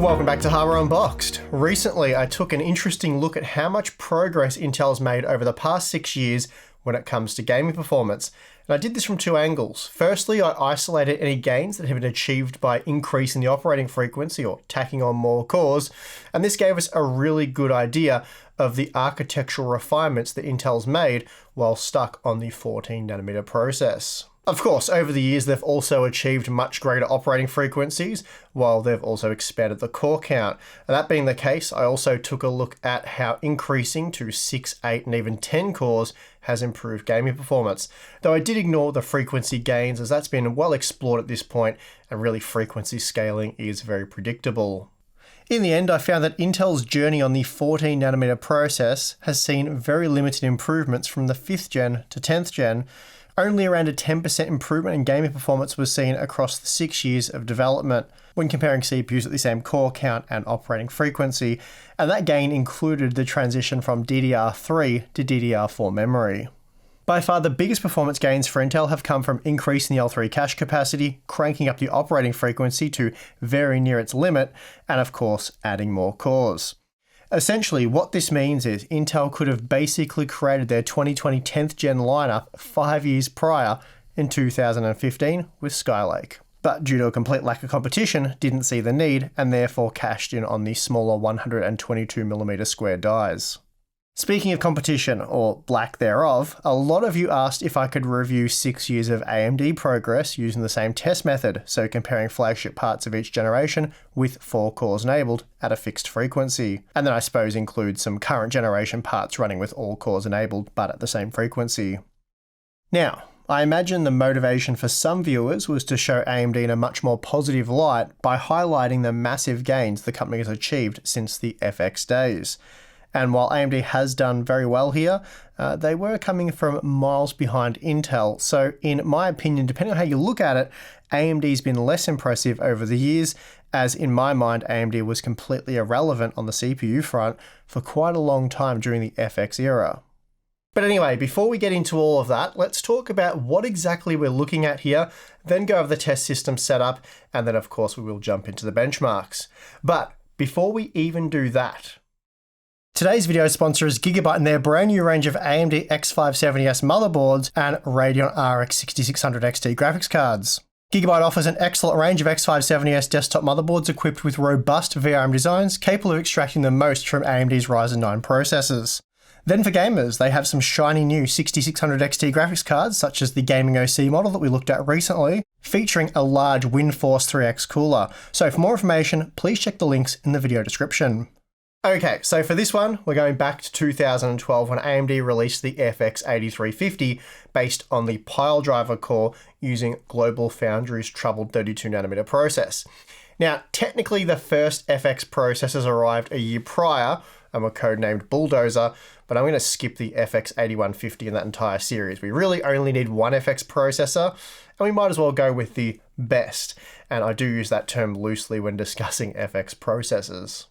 Welcome back to Hardware Unboxed. Recently, I took an interesting look at how much progress Intel's made over the past 6 years when it comes to gaming performance. And I did this from two angles. Firstly, I isolated any gains that have been achieved by increasing the operating frequency or tacking on more cores, and this gave us a really good idea of the architectural refinements that Intel's made while stuck on the 14nm process. Of course, over the years, they've also achieved much greater operating frequencies, while they've also expanded the core count. And that being the case, I also took a look at how increasing to 6, 8, and even 10 cores has improved gaming performance. Though I did ignore the frequency gains, as that's been well explored at this point, and really frequency scaling is very predictable. In the end, I found that Intel's journey on the 14nm process has seen very limited improvements from the 5th gen to 10th gen. Only around a 10% improvement in gaming performance was seen across the 6 years of development when comparing CPUs at the same core count and operating frequency, and that gain included the transition from DDR3 to DDR4 memory. By far the biggest performance gains for Intel have come from increasing the L3 cache capacity, cranking up the operating frequency to very near its limit, and of course adding more cores. Essentially, what this means is Intel could have basically created their 2020 10th gen lineup 5 years prior in 2015 with Skylake. But due to a complete lack of competition, didn't see the need and therefore cashed in on the smaller 122mm square dies. Speaking of competition, or lack thereof, a lot of you asked if I could review 6 years of AMD progress using the same test method, so comparing flagship parts of each generation with 4 cores enabled at a fixed frequency, and then I suppose include some current generation parts running with all cores enabled but at the same frequency. Now, I imagine the motivation for some viewers was to show AMD in a much more positive light by highlighting the massive gains the company has achieved since the FX days. And while AMD has done very well here, they were coming from miles behind Intel. So in my opinion, depending on how you look at it, AMD's been less impressive over the years, as in my mind, AMD was completely irrelevant on the CPU front for quite a long time during the FX era. But anyway, before we get into all of that, let's talk about what exactly we're looking at here, then go over the test system setup, and then of course we will jump into the benchmarks. But before we even do that, today's video sponsor is Gigabyte and their brand new range of AMD X570S motherboards and Radeon RX 6600 XT graphics cards. Gigabyte offers an excellent range of X570S desktop motherboards equipped with robust VRM designs capable of extracting the most from AMD's Ryzen 9 processors. Then for gamers, they have some shiny new 6600 XT graphics cards such as the Gaming OC model that we looked at recently, featuring a large WindForce 3X cooler. So for more information, please check the links in the video description. Okay, so for this one, we're going back to 2012 when AMD released the FX 8350 based on the Piledriver core using GlobalFoundries troubled 32nm process. Now, technically the first FX processors arrived a year prior and were codenamed Bulldozer, but I'm going to skip the FX 8150 in that entire series. We really only need one FX processor, and we might as well go with the best, and I do use that term loosely when discussing FX processors.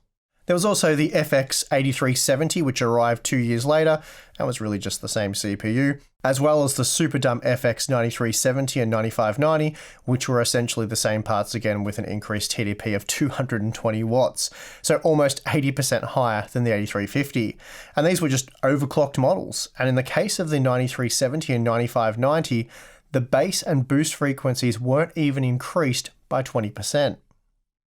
There was also the FX 8370, which arrived 2 years later and was really just the same CPU, as well as the super dumb FX 9370 and 9590, which were essentially the same parts again with an increased TDP of 220 watts, so almost 80% higher than the 8350. And these were just overclocked models. And in the case of the 9370 and 9590, the base and boost frequencies weren't even increased by 20%.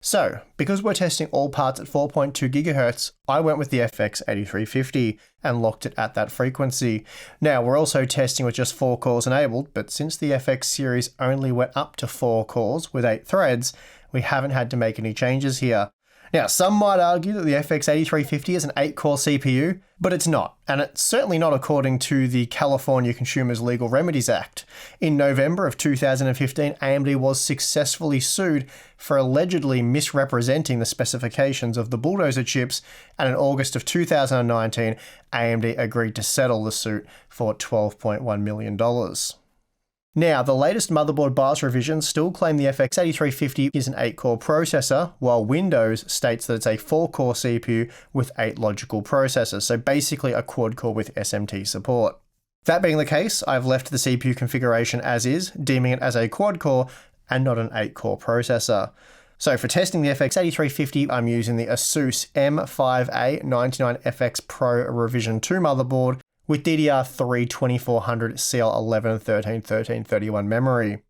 So, because we're testing all parts at 4.2 GHz, I went with the FX 8350 and locked it at that frequency. Now, we're also testing with just 4 cores enabled, but since the FX series only went up to 4 cores with 8 threads, we haven't had to make any changes here. Now, some might argue that the FX 8350 is an 8-core CPU, but it's not, and it's certainly not according to the California Consumers Legal Remedies Act. In November of 2015, AMD was successfully sued for allegedly misrepresenting the specifications of the Bulldozer chips, and in August of 2019, AMD agreed to settle the suit for $12.1 million. Now, the latest motherboard BIOS revisions still claim the FX 8350 is an 8-core processor, while Windows states that it's a 4-core CPU with 8 logical processors, so basically a quad-core with SMT support. That being the case, I've left the CPU configuration as is, deeming it as a quad-core and not an 8-core processor. So for testing the FX8350, I'm using the Asus M5A99FX Pro Revision 2 motherboard with DDR3 2400 CL11 13 13 31 memory.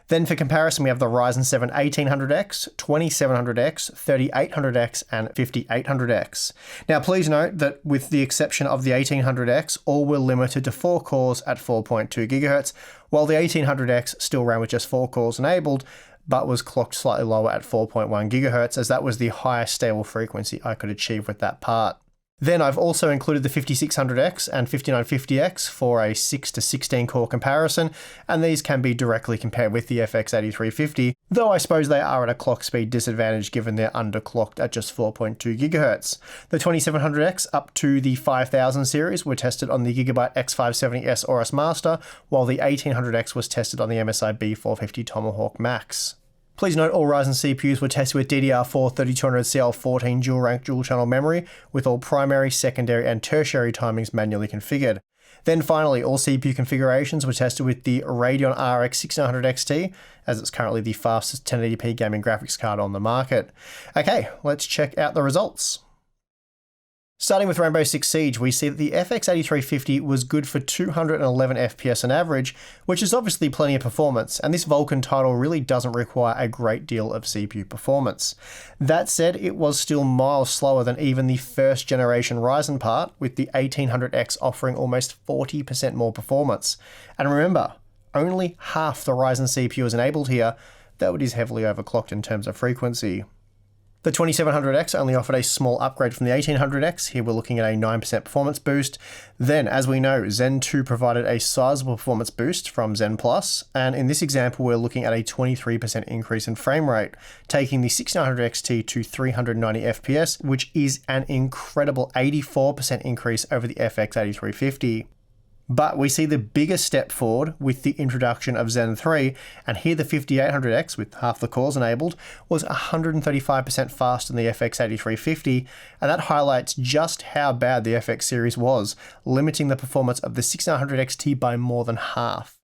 Then for comparison, we have the Ryzen 7 1800X, 2700X, 3800X, and 5800X. Now please note that with the exception of the 1800X, all were limited to 4 cores at 4.2 GHz, while the 1800X still ran with just 4 cores enabled, but was clocked slightly lower at 4.1 GHz, as that was the highest stable frequency I could achieve with that part. Then I've also included the 5600X and 5950X for a 6 to 16 core comparison, and these can be directly compared with the FX8350, though I suppose they are at a clock speed disadvantage given they're underclocked at just 4.2 GHz. The 2700X up to the 5000 series were tested on the Gigabyte X570S Aorus Master, while the 1800X was tested on the MSI B450 Tomahawk Max. Please note all Ryzen CPUs were tested with DDR4 3200CL14 dual-rank dual-channel memory, with all primary, secondary, and tertiary timings manually configured. Then finally, all CPU configurations were tested with the Radeon RX 6900 XT, as it's currently the fastest 1080p gaming graphics card on the market. Okay, let's check out the results. Starting with Rainbow Six Siege, we see that the FX8350 was good for 211 FPS on average, which is obviously plenty of performance, and this Vulkan title really doesn't require a great deal of CPU performance. That said, it was still miles slower than even the first generation Ryzen part, with the 1800X offering almost 40% more performance. And remember, only half the Ryzen CPU is enabled here, though it is heavily overclocked in terms of frequency. The 2700X only offered a small upgrade from the 1800X. Here we're looking at a 9% performance boost. Then, as we know, Zen 2 provided a sizable performance boost from Zen Plus, and in this example we're looking at a 23% increase in frame rate, taking the 6900 XT to 390 FPS, which is an incredible 84% increase over the FX8350. But we see the biggest step forward with the introduction of Zen 3, and here the 5800X, with half the cores enabled, was 135% faster than the FX8350, and that highlights just how bad the FX series was, limiting the performance of the 6900 XT by more than half.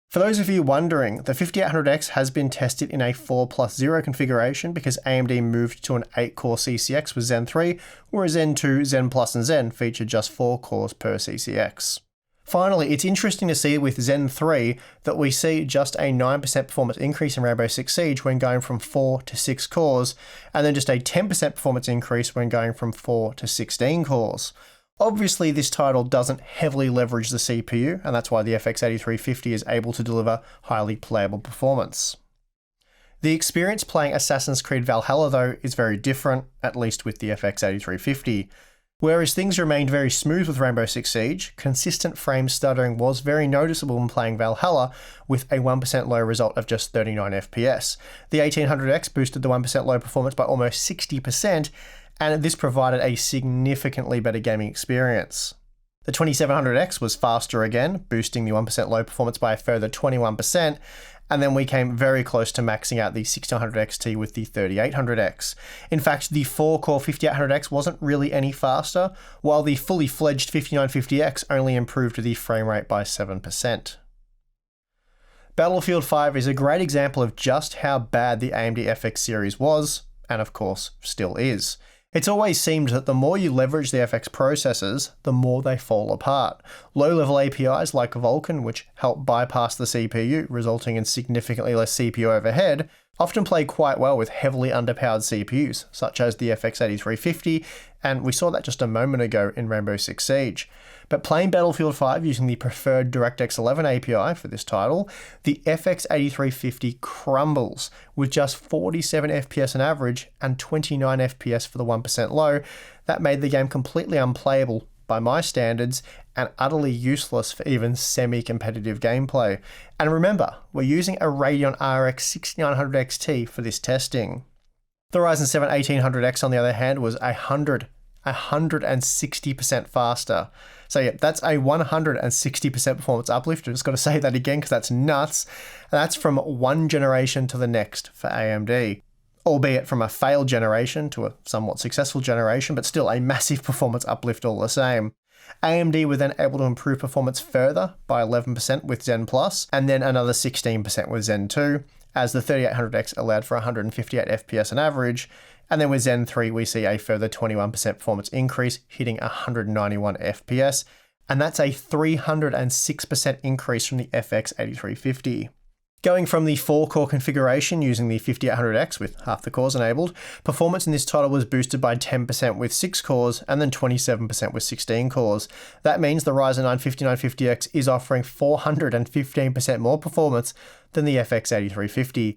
For those of you wondering, the 5800X has been tested in a 4+0 configuration because AMD moved to an 8-core CCX with Zen 3, whereas Zen 2, Zen Plus, and Zen featured just 4 cores per CCX. Finally, it's interesting to see with Zen 3 that we see just a 9% performance increase in Rainbow Six Siege when going from 4 to 6 cores, and then just a 10% performance increase when going from 4 to 16 cores. Obviously, this title doesn't heavily leverage the CPU, and that's why the FX8350 is able to deliver highly playable performance. The experience playing Assassin's Creed Valhalla, though, is very different, at least with the FX8350. Whereas things remained very smooth with Rainbow Six Siege, consistent frame stuttering was very noticeable when playing Valhalla, with a 1% low result of just 39 FPS. The 1800X boosted the 1% low performance by almost 60%, and this provided a significantly better gaming experience. The 2700X was faster again, boosting the 1% low performance by a further 21%, and then we came very close to maxing out the 1600 XT with the 3800X. In fact, the 4-core 5800X wasn't really any faster, while the fully fledged 5950X only improved the frame rate by 7%. Battlefield 5 is a great example of just how bad the AMD FX series was, and of course, still is. It's always seemed that the more you leverage the FX processors, the more they fall apart. Low-level APIs like Vulkan, which help bypass the CPU, resulting in significantly less CPU overhead, often play quite well with heavily underpowered CPUs, such as the FX8350, and we saw that just a moment ago in Rainbow Six Siege. But playing Battlefield 5 using the preferred DirectX 11 API for this title, the FX8350 crumbles with just 47 FPS on average and 29 FPS for the 1% low. That made the game completely unplayable by my standards and utterly useless for even semi-competitive gameplay. And remember, we're using a Radeon RX 6900 XT for this testing. The Ryzen 7 1800X on the other hand was 160% faster. So yeah, that's a 160% performance uplift. I've just got to say that again because that's nuts. And that's from one generation to the next for AMD. Albeit from a failed generation to a somewhat successful generation, but still a massive performance uplift all the same. AMD were then able to improve performance further by 11% with Zen Plus, and then another 16% with Zen 2. as the 3800X allowed for 158 FPS on average, and then with Zen 3 we see a further 21% performance increase, hitting 191 FPS, and that's a 306% increase from the FX 8350. Going from the 4-core configuration using the 5800X with half the cores enabled, performance in this title was boosted by 10% with 6 cores and then 27% with 16 cores. That means the Ryzen 9 5950X is offering 415% more performance than the FX 8350.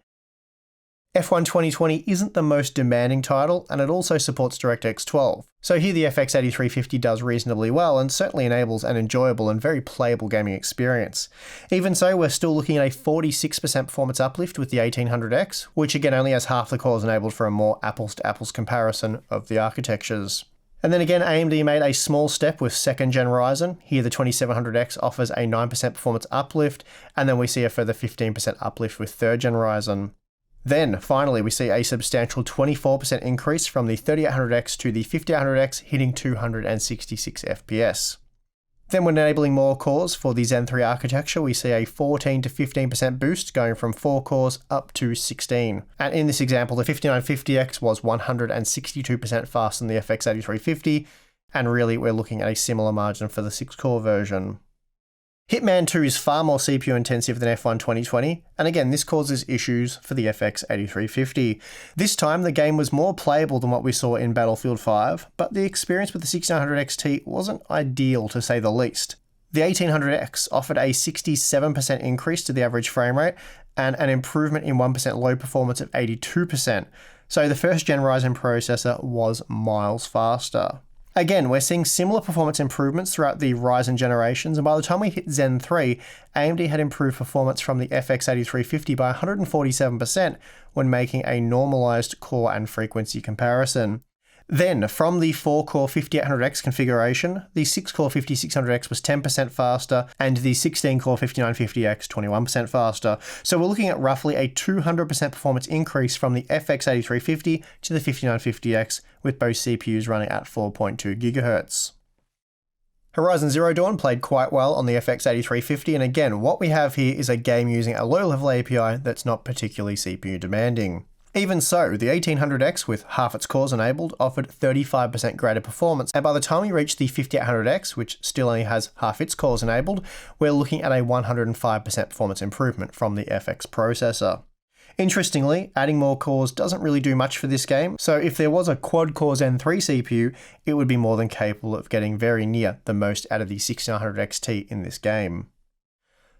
F1 2020 isn't the most demanding title, and it also supports DirectX 12. So here the FX 8350 does reasonably well and certainly enables an enjoyable and very playable gaming experience. Even so, we're still looking at a 46% performance uplift with the 1800X, which again only has half the cores enabled for a more apples-to-apples comparison of the architectures. And then again, AMD made a small step with 2nd gen Ryzen. Here the 2700X offers a 9% performance uplift, and then we see a further 15% uplift with 3rd gen Ryzen. Then, finally, we see a substantial 24% increase from the 3800X to the 5800X, hitting 266 FPS. Then when enabling more cores for the Zen 3 architecture, we see a 14 to 15% boost, going from 4 cores up to 16. And in this example, the 5950X was 162% faster than the FX 8350, and really we're looking at a similar margin for the 6-core version. Hitman 2 is far more CPU intensive than F1 2020, and again this causes issues for the FX 8350. This time the game was more playable than what we saw in Battlefield 5, but the experience with the 6900 XT wasn't ideal to say the least. The 1800X offered a 67% increase to the average frame rate, and an improvement in 1% low performance of 82%, so the 1st gen Ryzen processor was miles faster. Again, we're seeing similar performance improvements throughout the Ryzen generations, and by the time we hit Zen 3, AMD had improved performance from the FX 8350 by 147% when making a normalized core and frequency comparison. Then, from the 4-core 5800X configuration, the 6-core 5600X was 10% faster, and the 16-core 5950X 21% faster. So we're looking at roughly a 200% performance increase from the FX 8350 to the 5950X, with both CPUs running at 4.2 GHz. Horizon Zero Dawn played quite well on the FX 8350, and again, what we have here is a game using a low-level API that's not particularly CPU demanding. Even so, the 1800X with half its cores enabled offered 35% greater performance, and by the time we reach the 5800X, which still only has half its cores enabled, we're looking at a 105% performance improvement from the FX processor. Interestingly, adding more cores doesn't really do much for this game, so if there was a quad-core Zen 3 CPU, it would be more than capable of getting very near the most out of the 6900 XT in this game.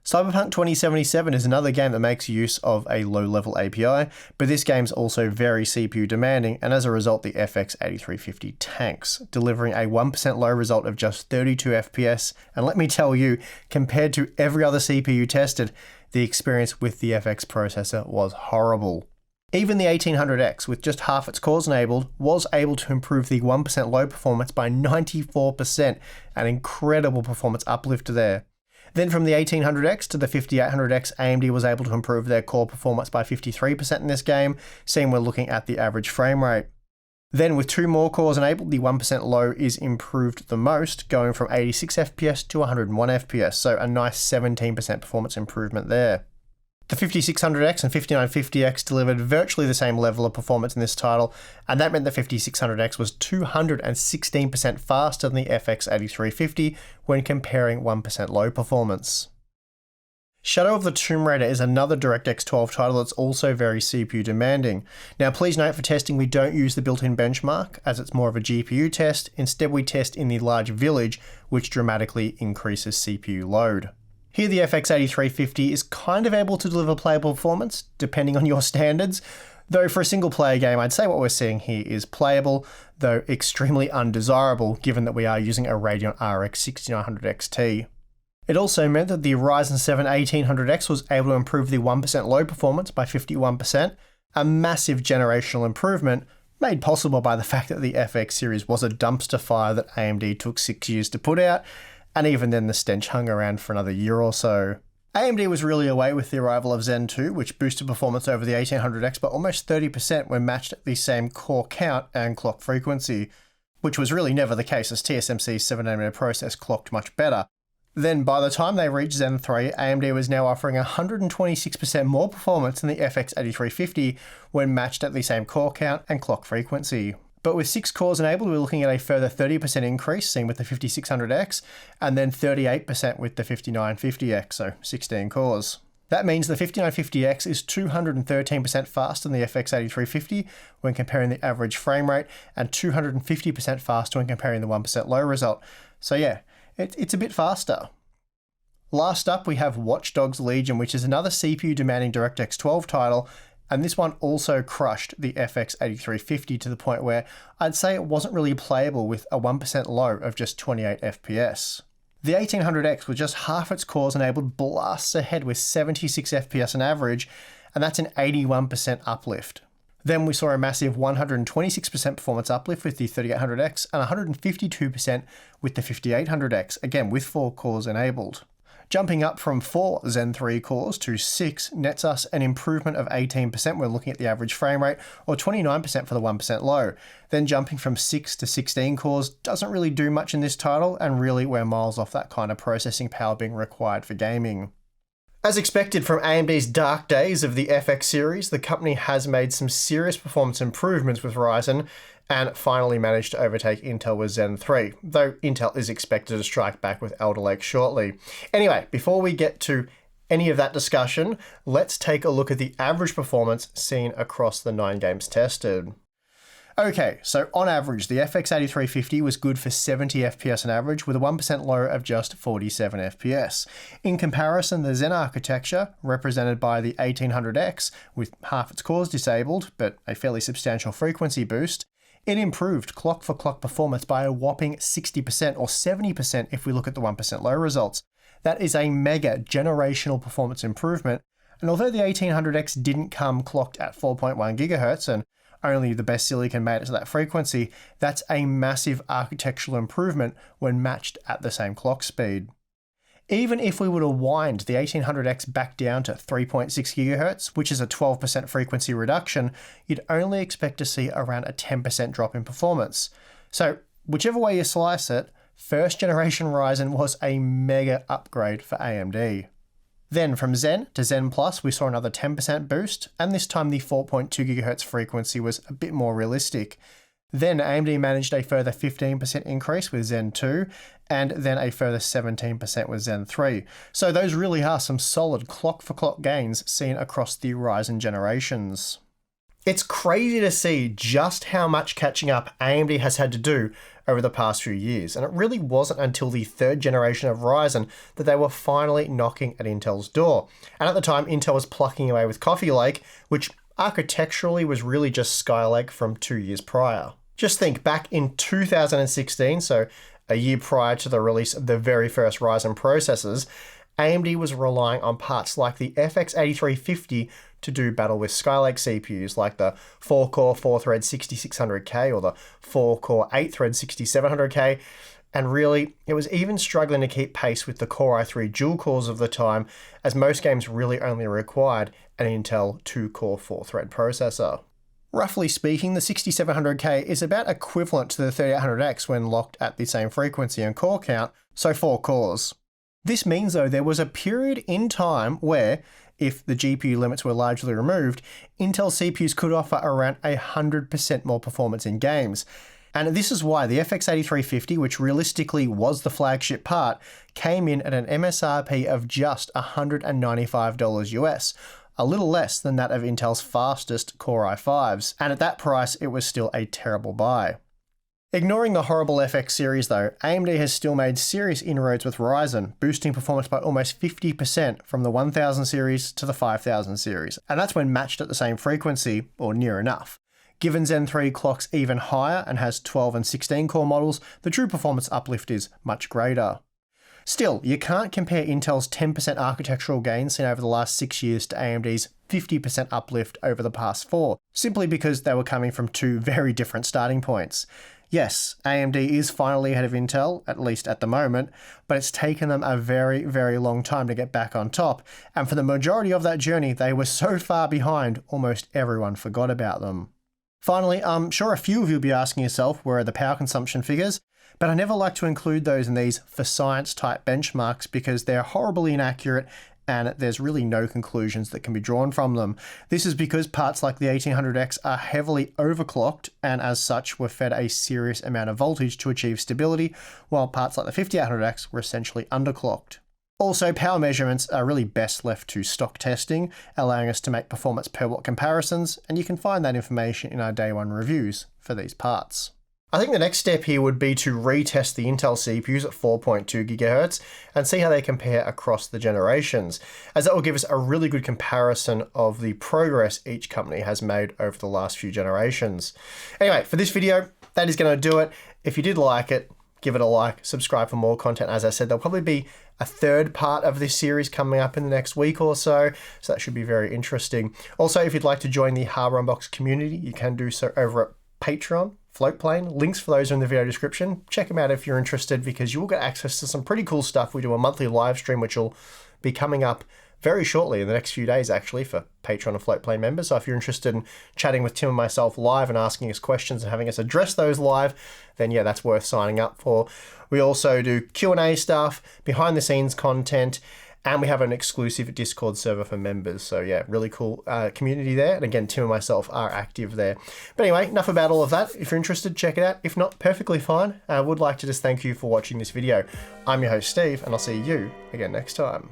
Cyberpunk 2077 is another game that makes use of a low-level API, but this game's also very CPU demanding, and as a result the FX 8350 tanks, delivering a 1% low result of just 32 FPS, and let me tell you, compared to every other CPU tested, the experience with the FX processor was horrible. Even the 1800X, with just half its cores enabled, was able to improve the 1% low performance by 94%, an incredible performance uplift there. Then from the 1800X to the 5800X, AMD was able to improve their core performance by 53% in this game, seeing we're looking at the average frame rate. Then with 2 more cores enabled, the 1% low is improved the most, going from 86 FPS to 101 FPS, so a nice 17% performance improvement there. The 5600X and 5950X delivered virtually the same level of performance in this title, and that meant the 5600X was 216% faster than the FX 8350 when comparing 1% low performance. Shadow of the Tomb Raider is another DirectX 12 title that's also very CPU demanding. Now please note for testing we don't use the built-in benchmark, as it's more of a GPU test. Instead we test in the large village, which dramatically increases CPU load. Here the FX 8350 is kind of able to deliver playable performance, depending on your standards, though for a single player game I'd say what we're seeing here is playable, though extremely undesirable given that we are using a Radeon RX 6900 XT. It also meant that the Ryzen 7 1800X was able to improve the 1% low performance by 51%, a massive generational improvement made possible by the fact that the FX series was a dumpster fire that AMD took 6 years to put out, and even then the stench hung around for another year or so. AMD was really away with the arrival of Zen 2, which boosted performance over the 1800X by almost 30% when matched at the same core count and clock frequency, which was really never the case as TSMC's 7nm process clocked much better. Then by the time they reached Zen 3, AMD was now offering 126% more performance than the FX 8350 when matched at the same core count and clock frequency. But with 6 cores enabled, we're looking at a further 30% increase seen with the 5600X, and then 38% with the 5950X, so 16 cores. That means the 5950X is 213% faster than the FX 8350 when comparing the average frame rate, and 250% faster when comparing the 1% low result. So yeah, it's a bit faster. Last up, we have Watch Dogs Legion, which is another CPU-demanding DirectX 12 title, and this one also crushed the FX 8350 to the point where I'd say it wasn't really playable with a 1% low of just 28 FPS. The 1800X with just half its cores enabled blasts ahead with 76 FPS on average, and that's an 81% uplift. Then we saw a massive 126% performance uplift with the 3800X and 152% with the 5800X, again with 4 cores enabled. Jumping up from 4 Zen 3 cores to 6 nets us an improvement of 18% when looking at the average frame rate, or 29% for the 1% low. Then jumping from 6 to 16 cores doesn't really do much in this title, and really we're miles off that kind of processing power being required for gaming. As expected from AMD's dark days of the FX series, the company has made some serious performance improvements with Ryzen, and finally managed to overtake Intel with Zen 3, though Intel is expected to strike back with Alder Lake shortly. Anyway, before we get to any of that discussion, let's take a look at the average performance seen across the 9 games tested. Okay, so on average, the FX 8350 was good for 70 FPS on average, with a 1% low of just 47 FPS. In comparison, the Zen architecture, represented by the 1800X, with half its cores disabled, but a fairly substantial frequency boost, it improved clock-for-clock performance by a whopping 60% or 70% if we look at the 1% low results. That is a mega generational performance improvement, and although the 1800X didn't come clocked at 4.1 GHz and only the best silicon made it to that frequency, that's a massive architectural improvement when matched at the same clock speed. Even if we were to wind the 1800X back down to 3.6 GHz, which is a 12% frequency reduction, you'd only expect to see around a 10% drop in performance. So whichever way you slice it, first generation Ryzen was a mega upgrade for AMD. Then from Zen to Zen Plus, we saw another 10% boost, and this time the 4.2 GHz frequency was a bit more realistic. Then AMD managed a further 15% increase with Zen 2, and then a further 17% with Zen 3. So those really are some solid clock-for-clock gains seen across the Ryzen generations. It's crazy to see just how much catching up AMD has had to do over the past few years, and it really wasn't until the 3rd generation of Ryzen that they were finally knocking at Intel's door. And at the time, Intel was plucking away with Coffee Lake, which architecturally was really just Skylake from 2 years prior. Just think, back in 2016, so a year prior to the release of the very first Ryzen processors, AMD was relying on parts like the FX 8350 to do battle with Skylake CPUs like the 4-core 4-thread 6600K or the 4-core 8-thread 6700K, and really, it was even struggling to keep pace with the Core i3 dual cores of the time, as most games really only required an Intel 2-core 4-thread processor. Roughly speaking, the 6700K is about equivalent to the 3800X when locked at the same frequency and core count, so 4 cores. This means though there was a period in time where, if the GPU limits were largely removed, Intel CPUs could offer around 100% more performance in games. And this is why the FX 8350, which realistically was the flagship part, came in at an MSRP of just $195 US, a little less than that of Intel's fastest Core i5s, and at that price it was still a terrible buy. Ignoring the horrible FX series though, AMD has still made serious inroads with Ryzen, boosting performance by almost 50% from the 1000 series to the 5000 series, and that's when matched at the same frequency, or near enough. Given Zen 3 clocks even higher and has 12 and 16 core models, the true performance uplift is much greater. Still, you can't compare Intel's 10% architectural gains seen over the last 6 years to AMD's 50% uplift over the past 4, simply because they were coming from 2 very different starting points. Yes, AMD is finally ahead of Intel, at least at the moment, but it's taken them a very, very long time to get back on top, and for the majority of that journey, they were so far behind, almost everyone forgot about them. Finally, I'm sure a few of you will be asking yourself, where are the power consumption figures? But I never like to include those in these for science type benchmarks because they're horribly inaccurate and there's really no conclusions that can be drawn from them. This is because parts like the 1800X are heavily overclocked and as such were fed a serious amount of voltage to achieve stability, while parts like the 5800X were essentially underclocked. Also, power measurements are really best left to stock testing, allowing us to make performance per watt comparisons, and you can find that information in our day one reviews for these parts. I think the next step here would be to retest the Intel CPUs at 4.2 GHz and see how they compare across the generations, as that will give us a really good comparison of the progress each company has made over the last few generations. Anyway, for this video, that is going to do it. If you did like it, give it a like, subscribe for more content. As I said, there'll probably be a third part of this series coming up in the next week or so that should be very interesting. Also, if you'd like to join the Hardware Unboxed community, you can do so over at Patreon, Floatplane. Links for those are in the video description. Check them out if you're interested because you will get access to some pretty cool stuff. We do a monthly live stream which will be coming up very shortly in the next few days actually for Patreon and Floatplane members. So if you're interested in chatting with Tim and myself live and asking us questions and having us address those live, then yeah, that's worth signing up for. We also do Q&A stuff, behind the scenes content, and we have an exclusive Discord server for members. So yeah, really cool community there. And again, Tim and myself are active there. But anyway, enough about all of that. If you're interested, check it out. If not, perfectly fine. I would like to just thank you for watching this video. I'm your host, Steve, and I'll see you again next time.